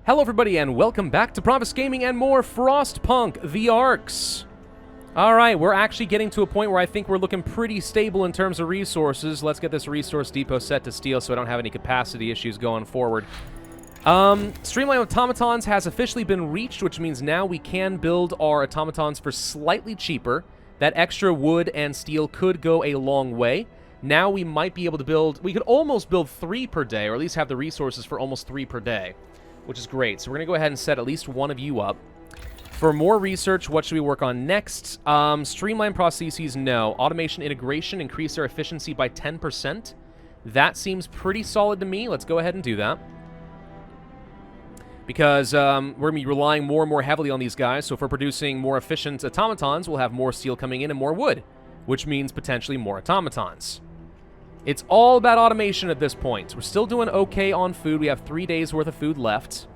Hello everybody and welcome back to Pravus Gaming and more Frostpunk, the Arks. Alright, we're actually getting to a point where I think we're looking pretty stable in terms of resources. Let's get this resource depot set to steel so I don't have any capacity issues going forward. Streamline automatons has officially been reached, which means now we can build our automatons for slightly cheaper. That extra wood and steel could go a long way. Now we might be able to build, we could almost build 3 per day, or at least have the resources for almost 3 per day, which is great. So we're going to go ahead and set at least one of you up. For more research, what should we work on next? Streamline processes, no. Automation integration, increase their efficiency by 10%. That seems pretty solid to me. Let's go ahead and do that. Because we're going to be relying more and more heavily on these guys. So if we're producing more efficient automatons, we'll have more steel coming in and more wood, which means potentially more automatons. It's all about automation at this point. We're still doing okay on food. We have 3 days worth of food left.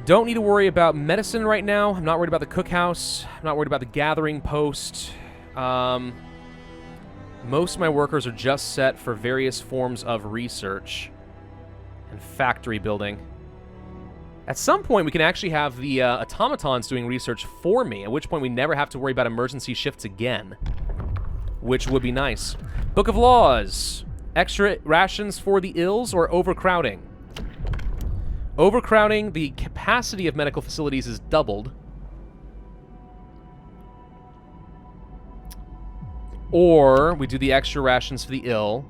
Don't need to worry about medicine right now. I'm not worried about the cookhouse. I'm not worried about the gathering post. Most of my workers are just set for various forms of research and factory building. At some point, we can actually have the automatons doing research for me, at which point we never have to worry about emergency shifts again, which would be nice. Book of Laws. Extra rations for the ills or overcrowding? Overcrowding, the capacity of medical facilities is doubled. Or we do the extra rations for the ill.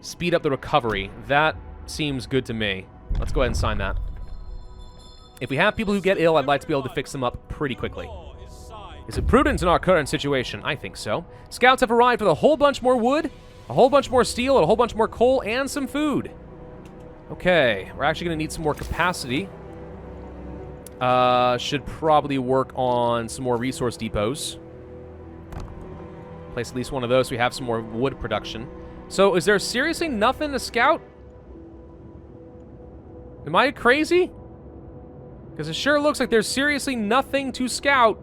Speed up the recovery. That seems good to me. Let's go ahead and sign that. If we have people who get ill, I'd like to be able to fix them up pretty quickly. Is it prudent in our current situation? I think so. Scouts have arrived with a whole bunch more wood, a whole bunch more steel, and a whole bunch more coal, and some food. Okay, we're actually going to need some more capacity. Should probably work on some more resource depots. Place at least one of those so we have some more wood production. So, is there seriously nothing to scout? Am I crazy? Because it sure looks like there's seriously nothing to scout.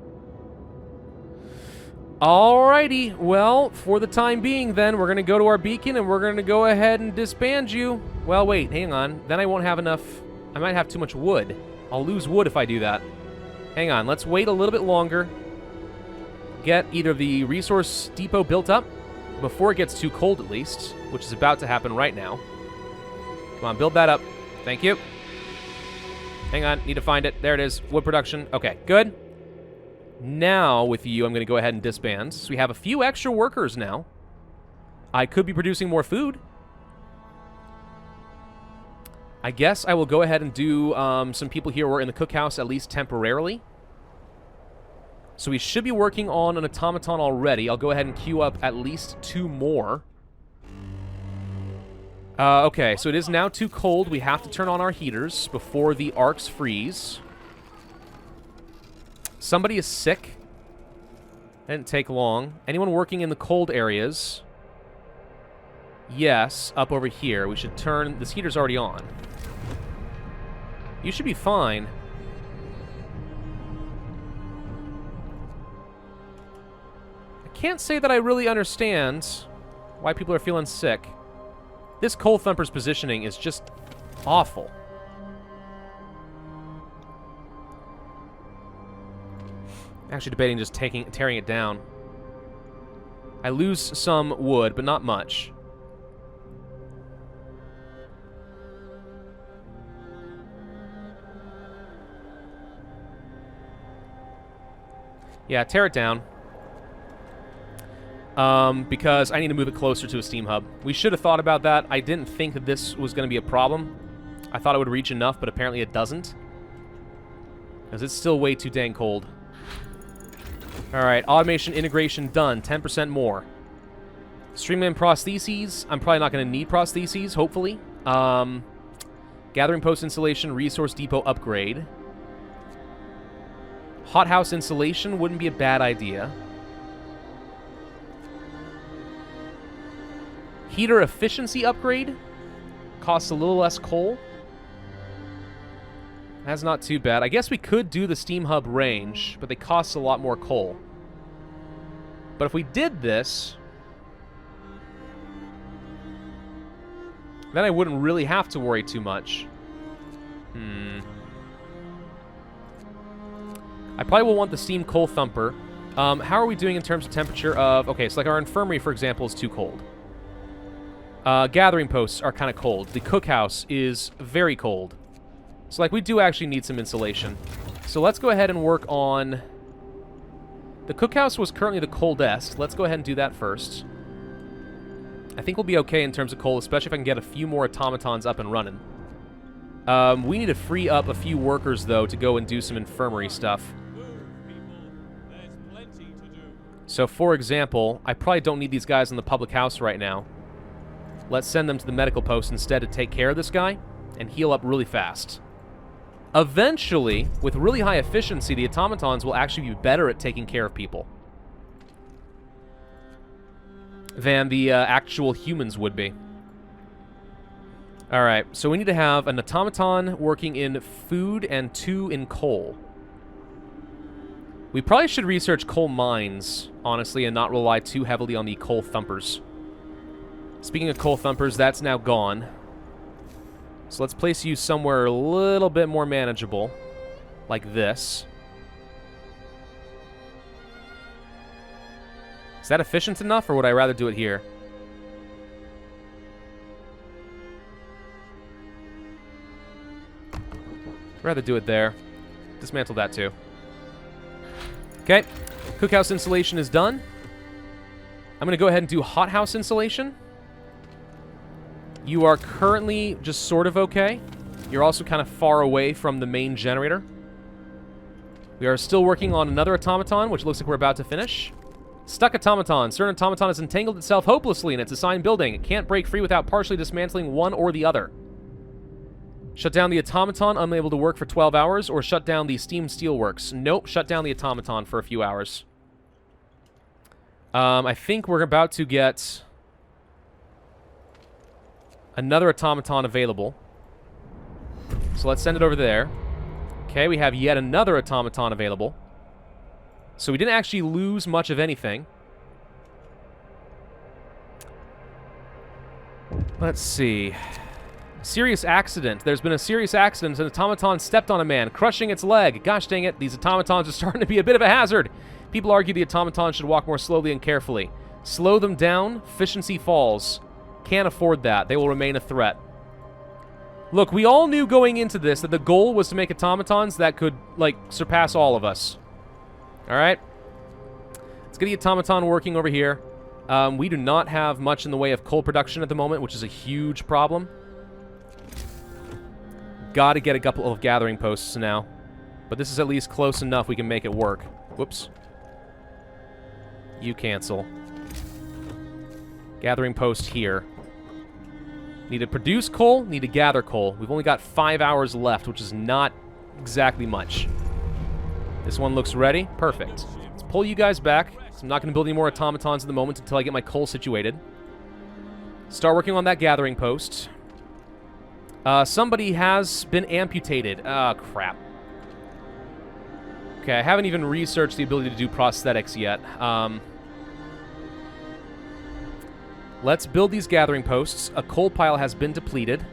Alrighty, well, for the time being then, we're going to go to our beacon and we're going to go ahead and disband you. Well, wait, hang on. Then I won't have enough. I might have too much wood. I'll lose wood if I do that. Hang on, let's wait a little bit longer. Get either the resource depot built up before it gets too cold at least, which is about to happen right now. Come on, build that up. Thank you. Hang on, need to find it. There it is, wood production. Okay, good. Now, with you, I'm going to go ahead and disband. So we have a few extra workers now. I could be producing more food. I guess I will go ahead and do some people here who are in the cookhouse, at least temporarily. So we should be working on an automaton already. I'll go ahead and queue up at least 2 more. Okay, so it is now too cold. We have to turn on our heaters before the Arks freeze. Somebody is sick. That didn't take long. Anyone working in the cold areas? Yes, up over here. We should turn... This heater's already on. You should be fine. I can't say that I really understand why people are feeling sick. This Coal Thumper's positioning is just awful. Actually debating just tearing it down. I lose some wood, but not much. Yeah, tear it down. Because I need to move it closer to a steam hub. We should have thought about that. I didn't think that this was going to be a problem. I thought it would reach enough, but apparently it doesn't. Because it's still way too dang cold. Alright, automation integration done. 10% more. Streamline prostheses. I'm probably not going to need prostheses, hopefully. Gathering post installation, resource depot upgrade. Hothouse installation wouldn't be a bad idea. Heater efficiency upgrade. Costs a little less coal. That's not too bad. I guess we could do the steam hub range, but they cost a lot more coal. But if we did this, then I wouldn't really have to worry too much. I probably will want the steam coal thumper. How are we doing in terms of temperature of... Okay, so like our infirmary, for example, is too cold. Gathering posts are kind of cold. The cookhouse is very cold. So like we do actually need some insulation. So let's go ahead and work on... The cookhouse was currently the coldest. Let's go ahead and do that first. I think we'll be okay in terms of coal, especially if I can get a few more automatons up and running. We need to free up a few workers, though, to go and do some infirmary stuff. So, for example, I probably don't need these guys in the public house right now. Let's send them to the medical post instead to take care of this guy and heal up really fast. Eventually, with really high efficiency, the automatons will actually be better at taking care of people than the actual humans would be. Alright, so we need to have an automaton working in food and 2 in coal. We probably should research coal mines, honestly, and not rely too heavily on the coal thumpers. Speaking of coal thumpers, that's now gone. So let's place you somewhere a little bit more manageable, like this. Is that efficient enough, or would I rather do it here? I'd rather do it there. Dismantle that too. Okay, cookhouse insulation is done. I'm going to go ahead and do hothouse insulation. You are currently just sort of okay. You're also kind of far away from the main generator. We are still working on another automaton, which looks like we're about to finish. Stuck automaton. Certain automaton has entangled itself hopelessly in its assigned building. It can't break free without partially dismantling one or the other. Shut down the automaton, unable to work for 12 hours, or shut down the steam steelworks. Nope, shut down the automaton for a few hours. I think we're about to get another automaton available. So let's send it over there. Okay, we have yet another automaton available. So we didn't actually lose much of anything. Let's see. Serious accident. There's been a serious accident. An automaton stepped on a man, crushing its leg. Gosh dang it, these automatons are starting to be a bit of a hazard. People argue the automaton should walk more slowly and carefully. Slow them down, efficiency falls. Can't afford that. They will remain a threat. Look, we all knew going into this that the goal was to make automatons that could, like, surpass all of us. Alright? Let's get the automaton working over here. We do not have much in the way of coal production at the moment, which is a huge problem. Gotta get a couple of gathering posts now. But this is at least close enough we can make it work. Whoops. You cancel. Gathering post here. Need to produce coal, need to gather coal. We've only got 5 hours left, which is not exactly much. This one looks ready. Perfect. Let's pull you guys back. So I'm not going to build any more automatons at the moment until I get my coal situated. Start working on that gathering post. Somebody has been amputated. Ah, crap. Okay, I haven't even researched the ability to do prosthetics yet. Let's build these gathering posts. A coal pile has been depleted.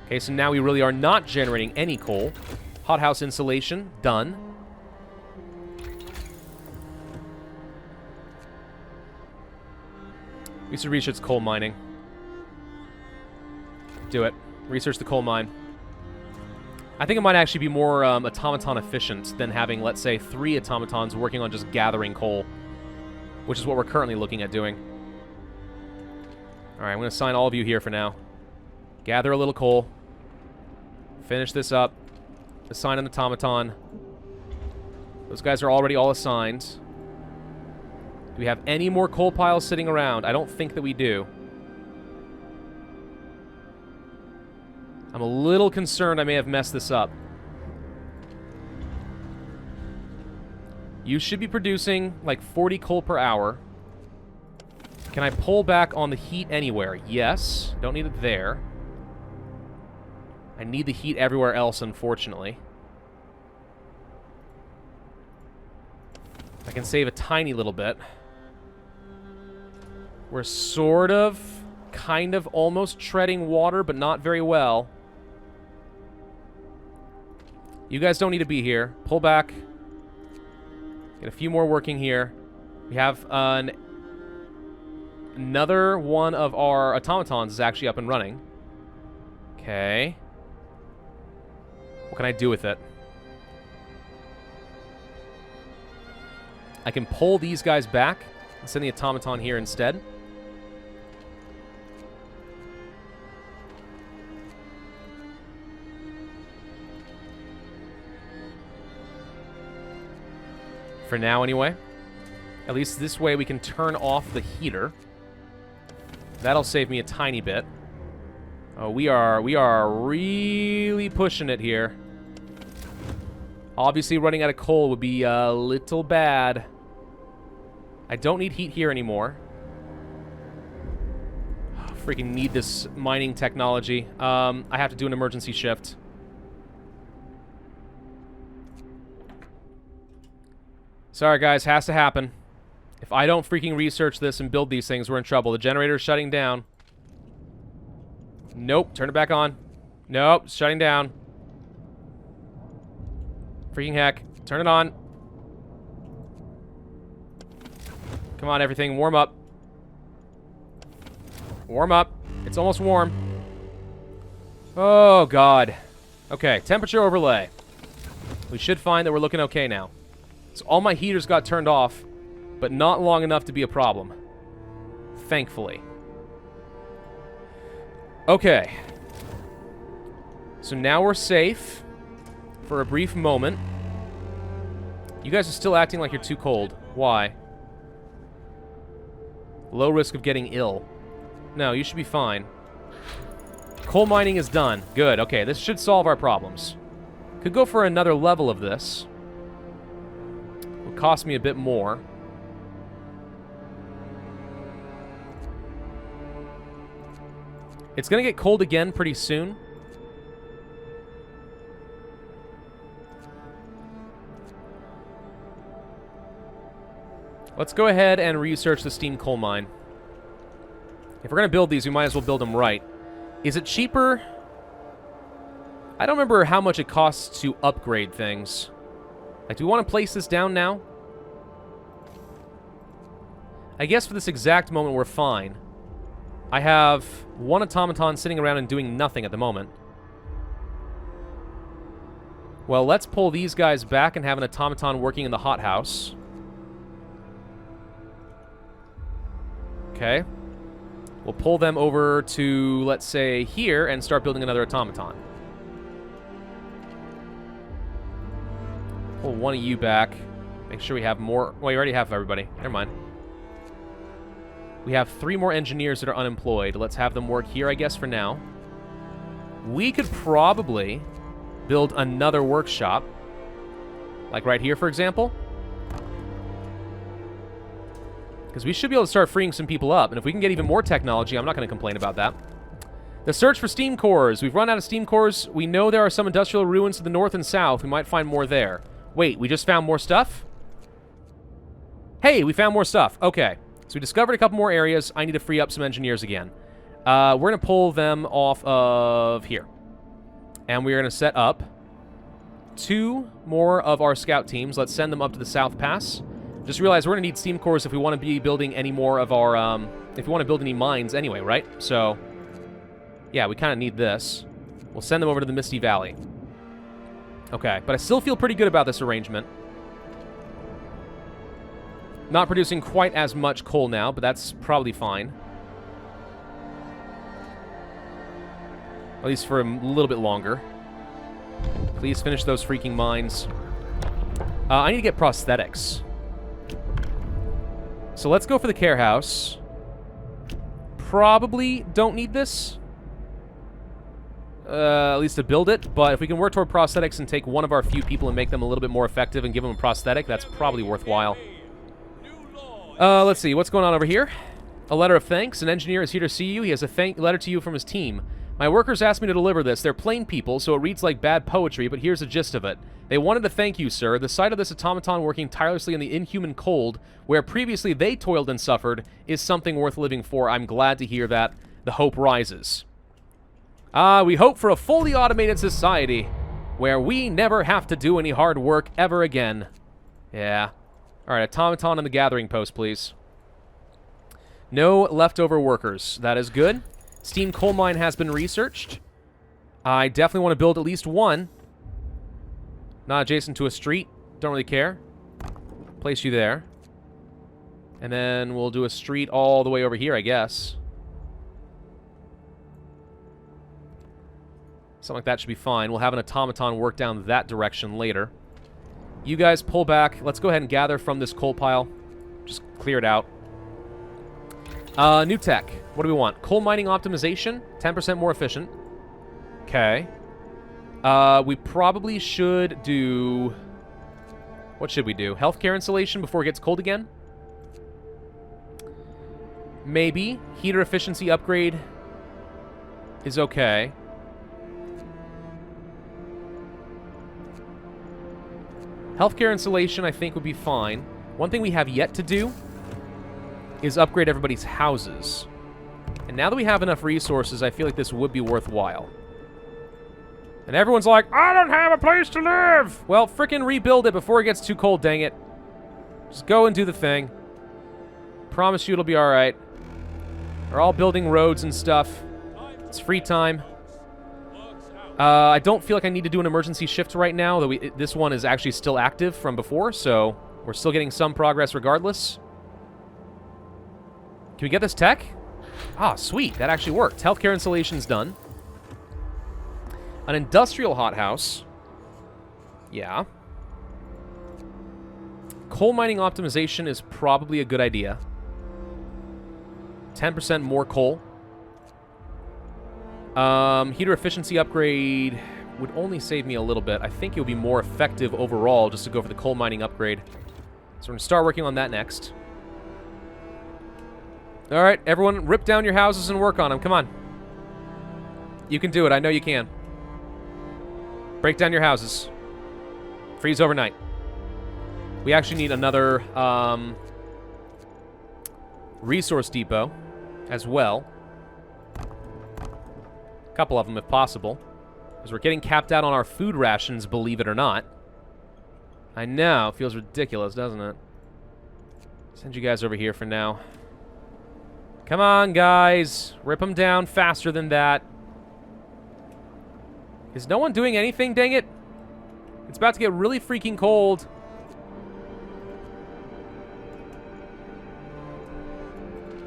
Okay, so now we really are not generating any coal. Hothouse insulation, done. We should research coal mining. Do it. Research the coal mine. I think it might actually be more automaton efficient than having, let's say, 3 automatons working on just gathering coal, which is what we're currently looking at doing. Alright, I'm going to assign all of you here for now. Gather a little coal. Finish this up. Assign an automaton. Those guys are already all assigned. Do we have any more coal piles sitting around? I don't think that we do. I'm a little concerned I may have messed this up. You should be producing like 40 coal per hour. Can I pull back on the heat anywhere? Yes. Don't need it there. I need the heat everywhere else, unfortunately. I can save a tiny little bit. We're sort of, kind of, almost treading water, but not very well. You guys don't need to be here. Pull back. Get a few more working here. We have another one of our automatons is actually up and running. Okay. What can I do with it? I can pull these guys back and send the automaton here instead. For now, anyway. At least this way we can turn off the heater. That'll save me a tiny bit. Oh, we are really pushing it here. Obviously, running out of coal would be a little bad. I don't need heat here anymore. Oh, freaking need this mining technology. I have to do an emergency shift. Sorry, guys. Has to happen. If I don't freaking research this and build these things, we're in trouble. The generator's shutting down. Nope. Turn it back on. Nope. It's shutting down. Freaking heck. Turn it on. Come on, everything. Warm up. Warm up. It's almost warm. Oh, God. Okay. Temperature overlay. We should find that we're looking okay now. So all my heaters got turned off, but not long enough to be a problem. Thankfully. Okay. So now we're safe for a brief moment. You guys are still acting like you're too cold. Why? Low risk of getting ill. No, you should be fine. Coal mining is done. Good. Okay, this should solve our problems. Could go for another level of this. Will cost me a bit more. It's going to get cold again pretty soon. Let's go ahead and research the steam coal mine. If we're going to build these, we might as well build them right. Is it cheaper? I don't remember how much it costs to upgrade things. Like, do we want to place this down now? I guess for this exact moment, we're fine. I have one automaton sitting around and doing nothing at the moment. Well, let's pull these guys back and have an automaton working in the hothouse. Okay. We'll pull them over to, let's say, here and start building another automaton. Pull one of you back. Make sure we have more. Well, we already have everybody. Never mind. We have 3 more engineers that are unemployed. Let's have them work here, I guess, for now. We could probably build another workshop. Like right here, for example. Because we should be able to start freeing some people up. And if we can get even more technology, I'm not going to complain about that. The search for steam cores. We've run out of steam cores. We know there are some industrial ruins to the north and south. We might find more there. Wait, we just found more stuff? Hey, we found more stuff. Okay. So we discovered a couple more areas. I need to free up some engineers again. We're going to pull them off of here. And we're going to set up 2 more of our scout teams. Let's send them up to the South Pass. Just realize we're going to need steam cores if we want to be building any more of our, if we want to build any mines anyway, right? So, yeah, we kind of need this. We'll send them over to the Misty Valley. Okay, but I still feel pretty good about this arrangement. Not producing quite as much coal now, but that's probably fine. At least for a little bit longer. Please finish those freaking mines. I need to get prosthetics. So let's go for the care house. Probably don't need this. At least to build it. But if we can work toward prosthetics and take one of our few people and make them a little bit more effective and give them a prosthetic, that's probably worthwhile. Let's see. What's going on over here? A letter of thanks. An engineer is here to see you. He has a letter to you from his team. My workers asked me to deliver this. They're plain people, so it reads like bad poetry, but here's the gist of it. They wanted to thank you, sir. The sight of this automaton working tirelessly in the inhuman cold, where previously they toiled and suffered, is something worth living for. I'm glad to hear that. The hope rises. We hope for a fully automated society. where we never have to do any hard work ever again. Yeah. All right, automaton on the gathering post, please. No leftover workers. That is good. Steam coal mine has been researched. I definitely want to build at least one. Not adjacent to a street. Don't really care. Place you there. And then we'll do a street all the way over here, I guess. Something like that should be fine. We'll have an automaton work down that direction later. You guys pull back. Let's go ahead and gather from this coal pile. Just clear it out. New tech. What do we want? Coal mining optimization. 10% more efficient. Okay. We probably should do... What should we do? Healthcare insulation before it gets cold again? Maybe. Heater efficiency upgrade is okay. Healthcare insulation, I think, would be fine. One thing we have yet to do is upgrade everybody's houses. And now that we have enough resources, I feel like this would be worthwhile. And everyone's like, I don't have a place to live! Well, frickin' rebuild it before it gets too cold, dang it. Just go and do the thing. Promise you it'll be alright. We're all building roads and stuff. It's free time. I don't feel like I need to do an emergency shift right now, though this one is actually still active from before, so we're still getting some progress regardless. Can we get this tech? Ah, sweet. That actually worked. Healthcare installation's done. An industrial hothouse. Yeah. Coal mining optimization is probably a good idea. 10% more coal. Heater efficiency upgrade would only save me a little bit. I think it would be more effective overall just to go for the coal mining upgrade. So we're going to start working on that next. All right, everyone, rip down your houses and work on them. Come on. You can do it. I know you can. Break down your houses. Freeze overnight. We actually need another resource depot as well. A couple of them if possible. Because we're getting capped out on our food rations, believe it or not. I know. It feels ridiculous, doesn't it? Send you guys over here for now. Come on, guys. Rip them down faster than that. Is no one doing anything, dang it? It's about to get really freaking cold.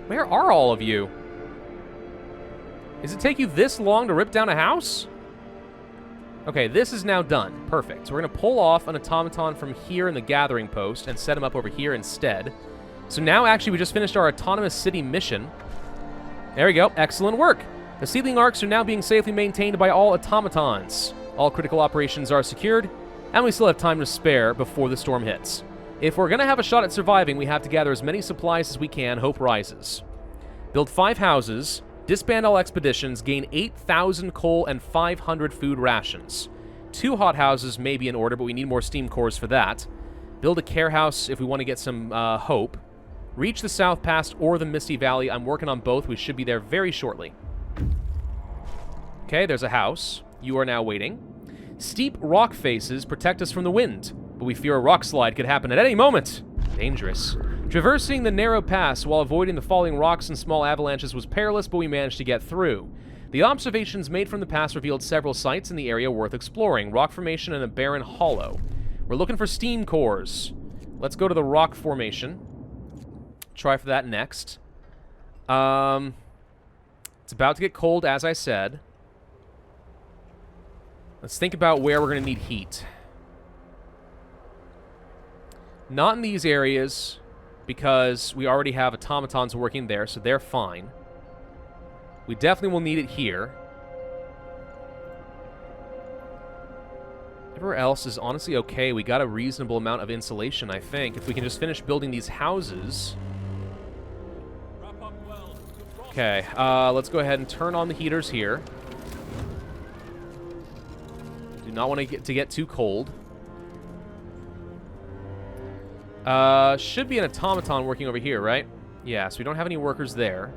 Where are all of you? Does it take you this long to rip down a house? Okay, this is now done. Perfect. So we're going to pull off an automaton from here in the gathering post and set him up over here instead. So now, actually, we just finished our autonomous city mission. There we go. Excellent work. The seedling arcs are now being safely maintained by all automatons. All critical operations are secured, and we still have time to spare before the storm hits. If we're going to have a shot at surviving, we have to gather as many supplies as we can. Hope rises. Build 5 houses, disband all expeditions, gain 8,000 coal and 500 food rations. 2 hothouses may be in order, but we need more steam cores for that. Build a care house if we want to get some hope. Reach the South Pass or the Misty Valley. I'm working on both. We should be there very shortly. Okay, there's a house. You are now waiting. Steep rock faces protect us from the wind, but we fear a rock slide could happen at any moment. Dangerous. Traversing the narrow pass while avoiding the falling rocks and small avalanches was perilous, but we managed to get through. The observations made from the pass revealed several sites in the area worth exploring. Rock formation and a barren hollow. We're looking for steam cores. Let's go to the rock formation. Try for that next. It's about to get cold, as I said. Let's think about where we're going to need heat. Not in these areas, because we already have automatons working there, so they're fine. We definitely will need it here. Everywhere else is honestly okay. We got a reasonable amount of insulation, I think. If we can just finish building these houses. Okay, let's go ahead and turn on the heaters here. Do not want to get too cold. Should be an automaton working over here, right? Yeah, so we don't have any workers there.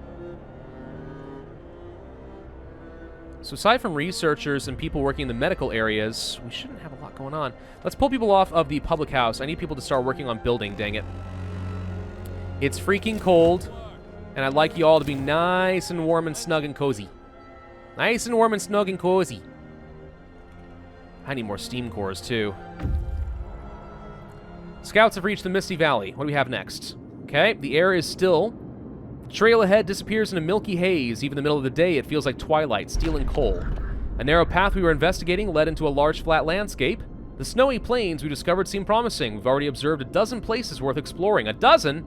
So aside from researchers and people working in the medical areas, we shouldn't have a lot going on. Let's pull people off of the public house. I need people to start working on building, dang it. It's freaking cold, and I'd like you all to be nice and warm and snug and cozy. Nice and warm and snug and cozy. I need more steam cores, too. Scouts have reached the Misty Valley. What do we have next? Okay, the air is still. The trail ahead disappears in a milky haze. Even in the middle of the day, it feels like twilight, steel and coal. A narrow path we were investigating led into a large flat landscape. The snowy plains we discovered seem promising. We've already observed a dozen places worth exploring. A dozen?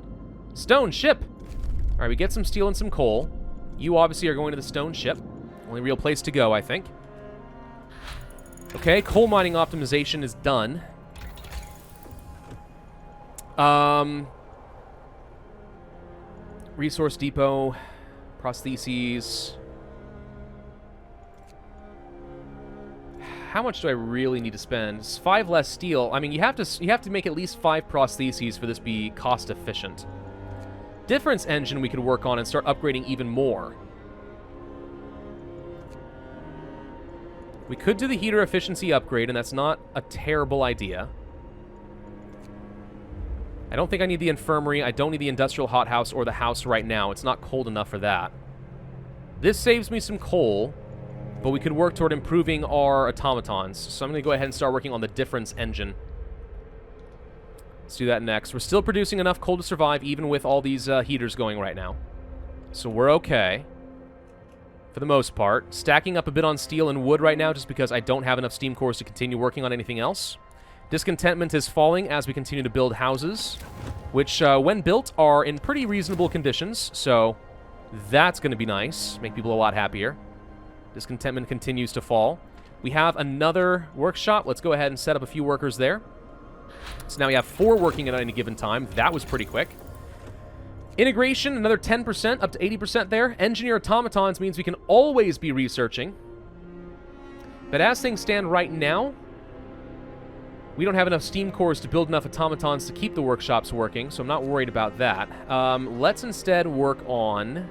Stone ship! Alright, we get some steel and some coal. You obviously are going to the stone ship. Only real place to go, I think. Okay, coal mining optimization is done. Resource depot, prostheses. How much do I really need to spend? It's 5 less steel. I mean, you have to make at least 5 prostheses for this to be cost efficient. Difference engine we could work on and start upgrading even more. We could do the heater efficiency upgrade, and that's not a terrible idea. I don't think I need the infirmary. I don't need the industrial hothouse or the house right now. It's not cold enough for that. This saves me some coal, but we could work toward improving our automatons. So I'm going to go ahead and start working on the difference engine. Let's do that next. We're still producing enough coal to survive, even with all these heaters going right now. So we're okay. For the most part. Stacking up a bit on steel and wood right now, just because I don't have enough steam cores to continue working on anything else. Discontentment is falling as we continue to build houses, which, when built, are in pretty reasonable conditions, so that's going to be nice. Make people a lot happier. Discontentment continues to fall. We have another workshop. Let's go ahead and set up a few workers there. So now we have 4 working at any given time. That was pretty quick. Integration, another 10%, up to 80% there. Engineer automatons means we can always be researching. But as things stand right now, we don't have enough steam cores to build enough automatons to keep the workshops working, so I'm not worried about that. Let's instead work on...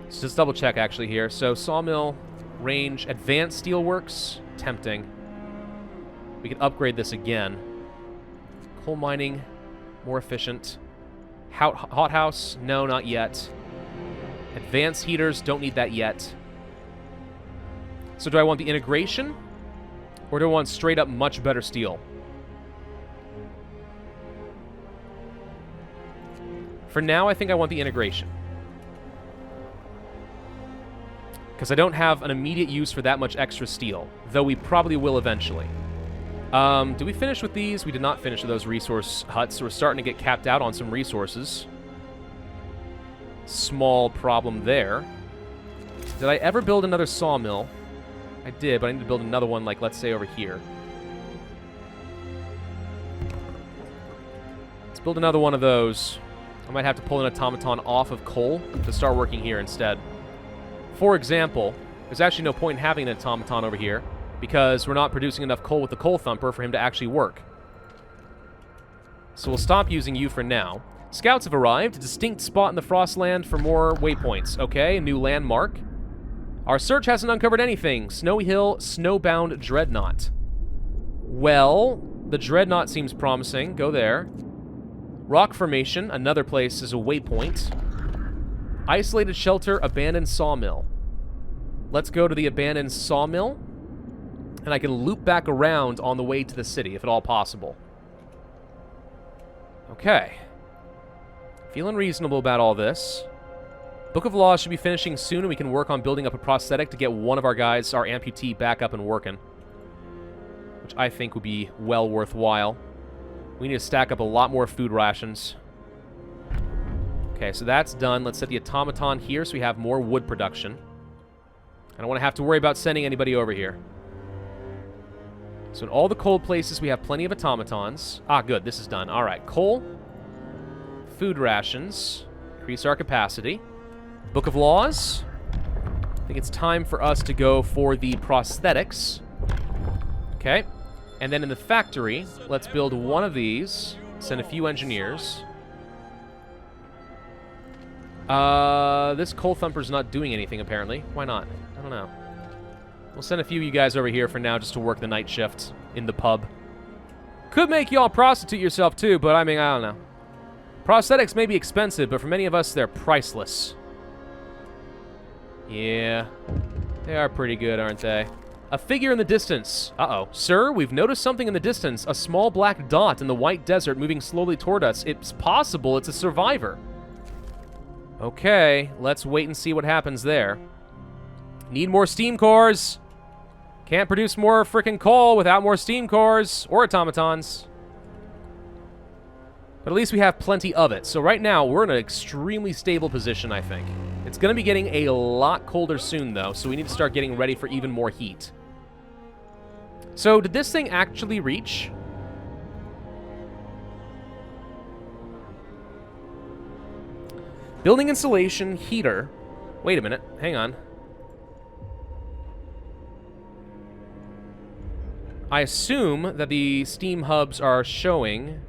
Let's just double check actually here. So Sawmill, range, advanced steelworks, tempting. We can upgrade this again. Coal mining, more efficient. Hothouse, no, not yet. Advanced heaters, don't need that yet. So do I want the integration? Or do I want straight up much better steel? For now, I think I want the integration. Because I don't have an immediate use for that much extra steel. Though we probably will eventually. Did we finish with these? We did not finish with those resource huts. So we're starting to get capped out on some resources. Small problem there. Did I ever build another sawmill? I did, but I need to build another one, like, let's say, over here. Let's build another one of those. I might have to pull an automaton off of coal to start working here instead. For example, there's actually no point in having an automaton over here, because we're not producing enough coal with the coal thumper for him to actually work. So we'll stop using you for now. Scouts have arrived. A distinct spot in the Frostland for more waypoints. Okay, a new landmark. Our search hasn't uncovered anything. Snowy Hill, snowbound dreadnought. Well, the dreadnought seems promising. Go there. Rock formation, another place is a waypoint. Isolated shelter, abandoned sawmill. Let's go to the abandoned sawmill. And I can loop back around on the way to the city, if at all possible. Okay. Feeling reasonable about all this. Book of Laws should be finishing soon, and we can work on building up a prosthetic to get one of our guys, our amputee, back up and working. Which I think would be well worthwhile. We need to stack up a lot more food rations. Okay, so that's done. Let's set the automaton here so we have more wood production. I don't want to have to worry about sending anybody over here. So in all the cold places, we have plenty of automatons. Ah, good. This is done. All right, coal. Food rations. Increase our capacity. Book of Laws. I think it's time for us to go for the prosthetics. Okay. And then in the factory, let's build one of these. Send a few engineers. This coal thumper's not doing anything, apparently. Why not? I don't know. We'll send a few of you guys over here for now just to work the night shift in the pub. Could make y'all prostitute yourself too, but I mean, I don't know. Prosthetics may be expensive, but for many of us, they're priceless. Yeah, they are pretty good, aren't they? A figure in the distance. Uh-oh. Sir, we've noticed something in the distance. A small black dot in the white desert moving slowly toward us. It's possible it's a survivor. Okay, let's wait and see what happens there. Need more steam cores. Can't produce more frickin' coal without more steam cores or automatons. But at least we have plenty of it. So right now, we're in an extremely stable position, I think. It's going to be getting a lot colder soon, though, so we need to start getting ready for even more heat. So, did this thing actually reach? Building insulation, heater. Wait a minute, hang on. I assume that the steam hubs are showing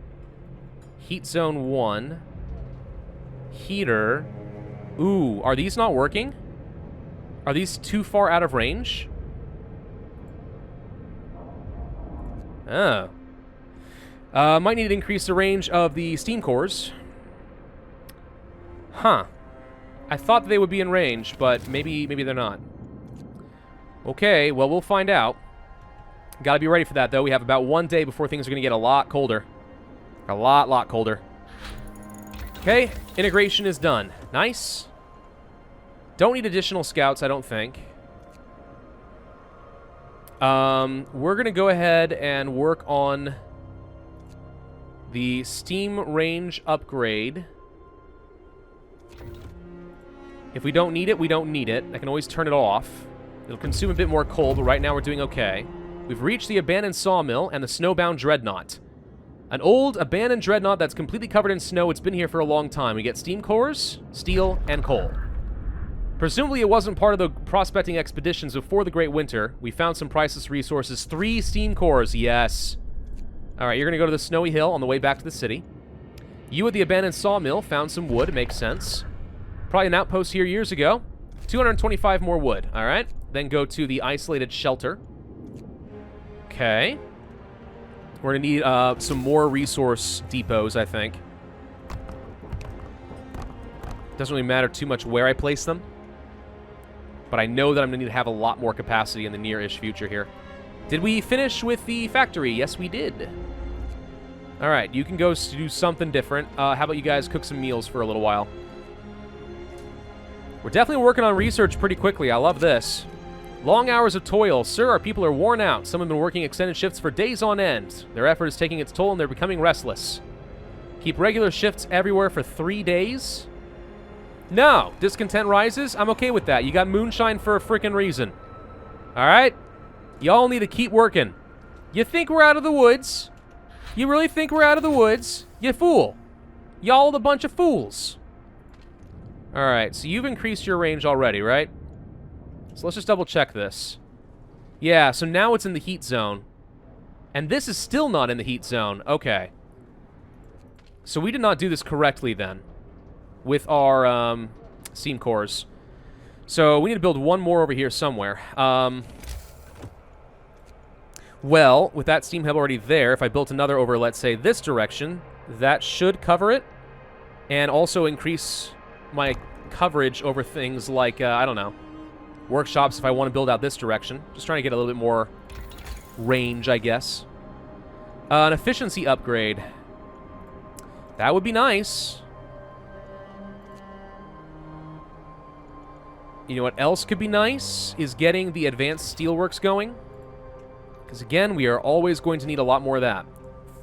heat zone 1, heater. Ooh, are these not working? Are these too far out of range? Oh. Might need to increase the range of the steam cores. Huh. I thought they would be in range, but maybe they're not. Okay, well, we'll find out. Gotta be ready for that, though. We have about 1 day before things are gonna get a lot colder. A lot colder. Okay, integration is done. Nice. Don't need additional scouts, I don't think. We're gonna go ahead and work on the steam range upgrade. If we don't need it, we don't need it. I can always turn it off. It'll consume a bit more coal, but right now we're doing okay. We've reached the abandoned sawmill and the snowbound dreadnought. An old, abandoned dreadnought that's completely covered in snow. It's been here for a long time. We get steam cores, steel, and coal. Presumably it wasn't part of the prospecting expeditions before the Great Winter. We found some priceless resources. 3 steam cores, yes. Alright, you're going to go to the snowy hill on the way back to the city. You at the abandoned sawmill found some wood, makes sense. Probably an outpost here years ago. 225 more wood, alright. Then go to the isolated shelter. Okay. We're going to need some more resource depots, I think. Doesn't really matter too much where I place them. But I know that I'm going to need to have a lot more capacity in the near-ish future here. Did we finish with the factory? Yes, we did. Alright, you can go do something different. How about you guys cook some meals for a little while? We're definitely working on research pretty quickly. I love this. Long hours of toil. Sir, our people are worn out. Some have been working extended shifts for days on end. Their effort is taking its toll and they're becoming restless. Keep regular shifts everywhere for 3 days? No. Discontent rises? I'm okay with that. You got moonshine for a frickin' reason. Alright? Y'all need to keep working. You think we're out of the woods? You really think we're out of the woods? You fool. Y'all a bunch of fools. Alright, so you've increased your range already, right? So let's just double check this. Yeah, so now it's in the heat zone. And this is still not in the heat zone. Okay. So we did not do this correctly then. With our steam cores. So we need to build one more over here somewhere. Well, with that steam hub already there, if I built another over, let's say, this direction, that should cover it. And also increase my coverage over things like, I don't know, workshops if I want to build out this direction. Just trying to get a little bit more range, I guess. An efficiency upgrade. That would be nice. You know what else could be nice? Is getting the advanced steelworks going. Because again, we are always going to need a lot more of that.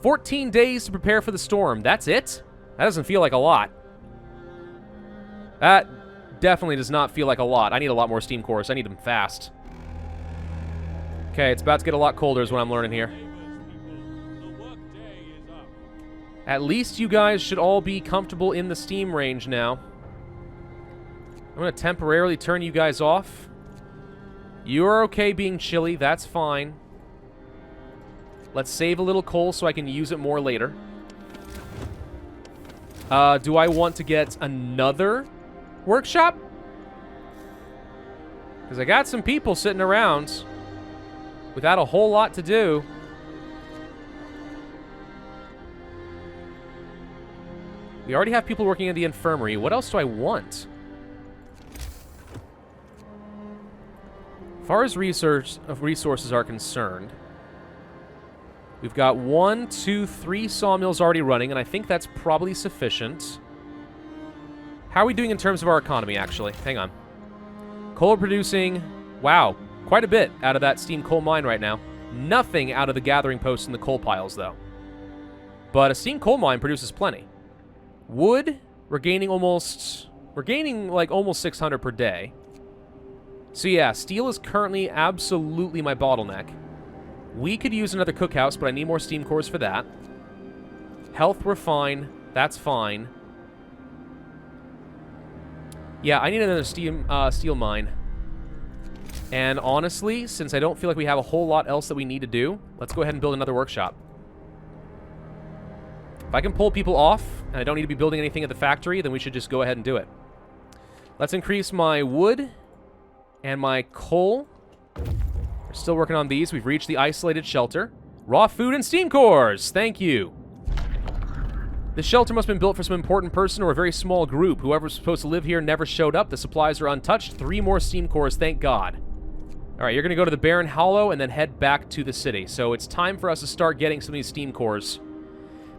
14 days to prepare for the storm. That's it? That doesn't feel like a lot. That definitely does not feel like a lot. I need a lot more steam cores. I need them fast. Okay, it's about to get a lot colder is what I'm learning here. At least you guys should all be comfortable in the steam range now. I'm going to temporarily turn you guys off. You are okay being chilly. That's fine. Let's save a little coal so I can use it more later. Do I want to get another workshop? Because I got some people sitting around without a whole lot to do. We already have people working in the infirmary. What else do I want? As far as resources are concerned, we've got 1, 2, 3 sawmills already running, and I think that's probably sufficient. How are we doing in terms of our economy, actually? Hang on. Coal producing, wow, quite a bit out of that steam coal mine right now. Nothing out of the gathering posts and the coal piles, though. But a steam coal mine produces plenty. Wood, we're gaining like almost 600 per day. So yeah, steel is currently absolutely my bottleneck. We could use another cookhouse, but I need more steam cores for that. Health, we're fine. That's fine. Yeah, I need another steel mine. And honestly, since I don't feel like we have a whole lot else that we need to do, let's go ahead and build another workshop. If I can pull people off, and I don't need to be building anything at the factory, then we should just go ahead and do it. Let's increase my wood and my coal. We're still working on these. We've reached the isolated shelter. Raw food and steam cores! Thank you. The shelter must have been built for some important person or a very small group. Whoever's supposed to live here never showed up. The supplies are untouched. 3 more steam cores, thank God. Alright, you're going to go to the Barren Hollow and then head back to the city. So it's time for us to start getting some of these steam cores.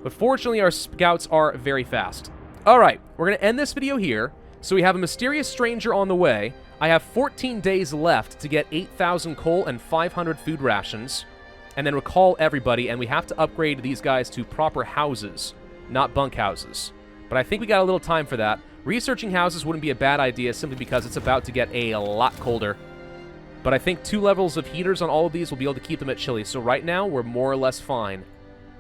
But fortunately, our scouts are very fast. Alright, we're going to end this video here. So we have a mysterious stranger on the way. I have 14 days left to get 8,000 coal and 500 food rations. And then recall everybody, and we have to upgrade these guys to proper houses, not bunk houses. But I think we got a little time for that. Researching houses wouldn't be a bad idea simply because it's about to get a lot colder. But I think 2 levels of heaters on all of these will be able to keep them at chilly. So right now, we're more or less fine.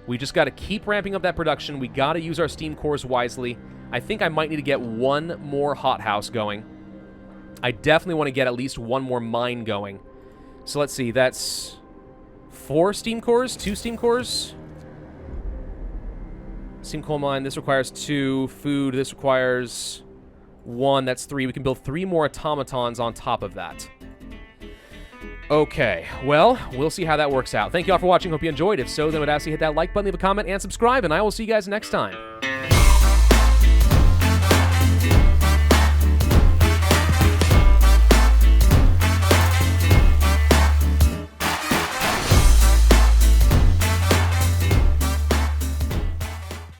We just got to keep ramping up that production. We got to use our steam cores wisely. I think I might need to get 1 more hothouse going. I definitely want to get at least 1 more mine going. So let's see, that's 4 steam cores, 2 steam cores. Steam coal mine, this requires 2. Food, this requires 1, that's 3. We can build 3 more automatons on top of that. Okay, well, we'll see how that works out. Thank you all for watching. Hope you enjoyed. If so, then I would ask you to hit that like button, leave a comment, and subscribe, and I will see you guys next time.